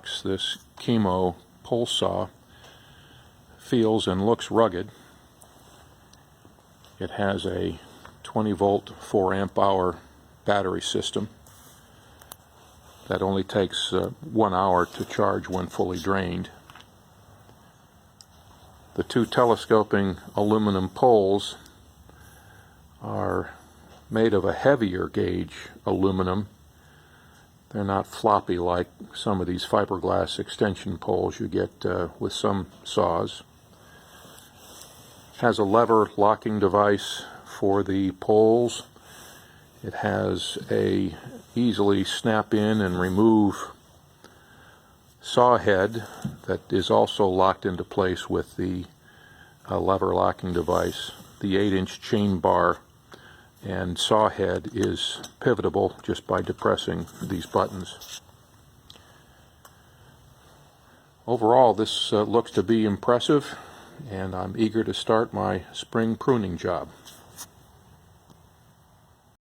This KIMO pole saw feels and looks rugged. It has a 20 volt 4 amp hour battery system that only takes 1 hour to charge when fully drained. The two telescoping aluminum poles are made of a heavier gauge aluminum. They're not floppy like some of these fiberglass extension poles you get with some saws. It has a lever locking device for the poles. It has a easily snap in and remove saw head that is also locked into place with the lever locking device. The 8-inch chain bar and saw head is pivotable just by depressing these buttons. Overall, this looks to be impressive, and I'm eager to start my spring pruning job.